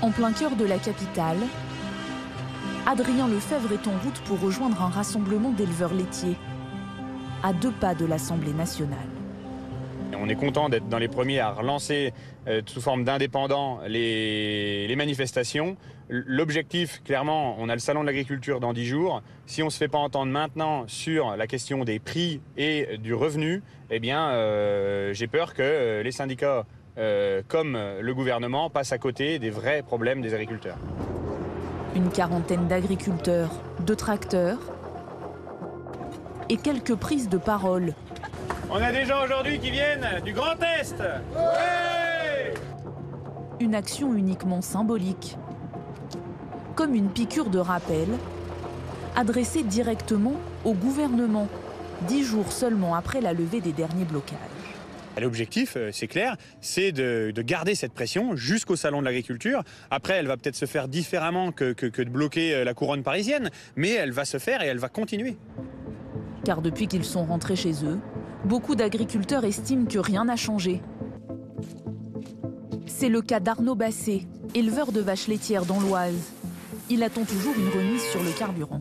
En plein cœur de la capitale, Adrien Lefebvre est en route pour rejoindre un rassemblement d'éleveurs laitiers, à 2 pas de l'Assemblée nationale. On est content d'être dans les premiers à relancer sous forme d'indépendants les manifestations. L'objectif, clairement, on a le salon de l'agriculture dans 10 jours. Si on ne se fait pas entendre maintenant sur la question des prix et du revenu, eh bien, j'ai peur que les syndicats, comme le gouvernement, passent à côté des vrais problèmes des agriculteurs. Une quarantaine d'agriculteurs, de tracteurs et quelques prises de parole. On a des gens aujourd'hui qui viennent du Grand Est. Ouais! Une action uniquement symbolique, comme une piqûre de rappel, adressée directement au gouvernement, 10 jours seulement après la levée des derniers blocages. L'objectif, c'est clair, c'est de garder cette pression jusqu'au salon de l'agriculture. Après, elle va peut-être se faire différemment que de bloquer la couronne parisienne, mais elle va se faire et elle va continuer. Car depuis qu'ils sont rentrés chez eux, beaucoup d'agriculteurs estiment que rien n'a changé. C'est le cas d'Arnaud Basset, éleveur de vaches laitières dans l'Oise. Il attend toujours une remise sur le carburant.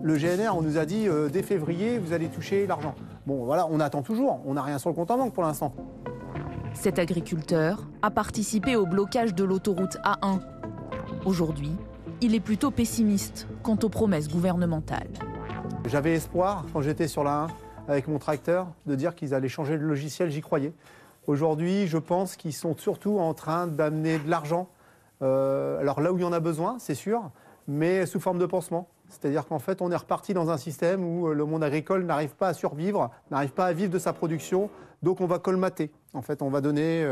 Le GNR, on nous a dit dès février, vous allez toucher l'argent. Bon, voilà, on attend toujours. On n'a rien sur le compte en banque pour l'instant. Cet agriculteur a participé au blocage de l'autoroute A1. Aujourd'hui, il est plutôt pessimiste quant aux promesses gouvernementales. J'avais espoir, quand j'étais sur la 1 avec mon tracteur, de dire qu'ils allaient changer le logiciel, j'y croyais. Aujourd'hui, je pense qu'ils sont surtout en train d'amener de l'argent. Alors là où il y en a besoin, c'est sûr, mais sous forme de pansement. C'est-à-dire qu'en fait, on est reparti dans un système où le monde agricole n'arrive pas à survivre, n'arrive pas à vivre de sa production, donc on va colmater. En fait, on va donner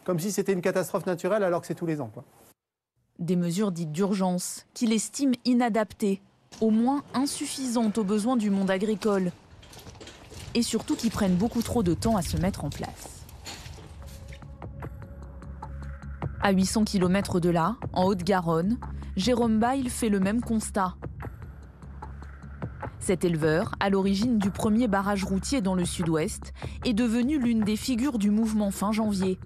comme si c'était une catastrophe naturelle alors que c'est tous les ans, quoi. Des mesures dites d'urgence qu'il estime inadaptées, au moins insuffisantes aux besoins du monde agricole, et surtout qui prennent beaucoup trop de temps à se mettre en place. À 800 km de là, en Haute-Garonne, Jérôme Bail fait le même constat. Cet éleveur, à l'origine du premier barrage routier dans le sud-ouest, est devenu l'une des figures du mouvement fin janvier.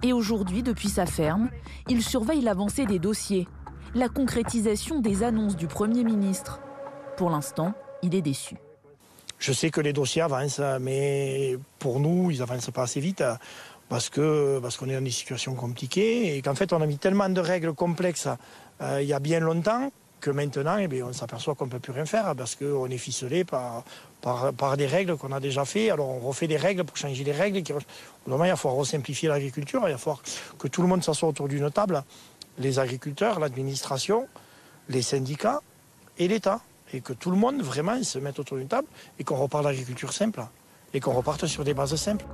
Et aujourd'hui, depuis sa ferme, il surveille l'avancée des dossiers, la concrétisation des annonces du Premier ministre. Pour l'instant, il est déçu. Je sais que les dossiers avancent, mais pour nous, ils n'avancent pas assez vite parce qu'on est dans des situations compliquées et qu'en fait, on a mis tellement de règles complexes il y a bien longtemps que maintenant, on s'aperçoit qu'on ne peut plus rien faire parce qu'on est ficelé par des règles qu'on a déjà fait. Alors, on refait des règles pour changer les règles. Normalement, il va falloir resimplifier l'agriculture. Il va falloir que tout le monde s'assoie autour d'une table. Les agriculteurs, l'administration, les syndicats et l'État. Et que tout le monde, vraiment, se mette autour d'une table et qu'on reparte l'agriculture simple. Et qu'on reparte sur des bases simples.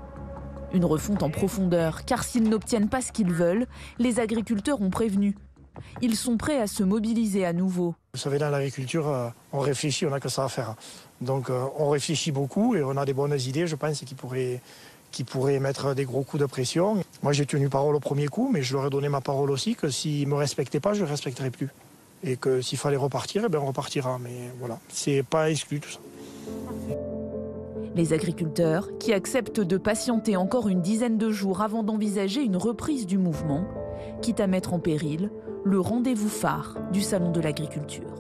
Une refonte en profondeur, car s'ils n'obtiennent pas ce qu'ils veulent, les agriculteurs ont prévenu. Ils sont prêts à se mobiliser à nouveau. Vous savez, dans l'agriculture, on réfléchit, on n'a que ça à faire. Donc on réfléchit beaucoup et on a des bonnes idées, je pense, qui pourraient mettre des gros coups de pression. Moi, j'ai tenu parole au premier coup, mais je leur ai donné ma parole aussi, que s'ils ne me respectaient pas, je ne les respecterai plus. Et que s'il fallait repartir, on repartira. Mais voilà, c'est pas exclu tout ça. Les agriculteurs, qui acceptent de patienter encore une dizaine de jours avant d'envisager une reprise du mouvement, quitte à mettre en péril le rendez-vous phare du Salon de l'agriculture.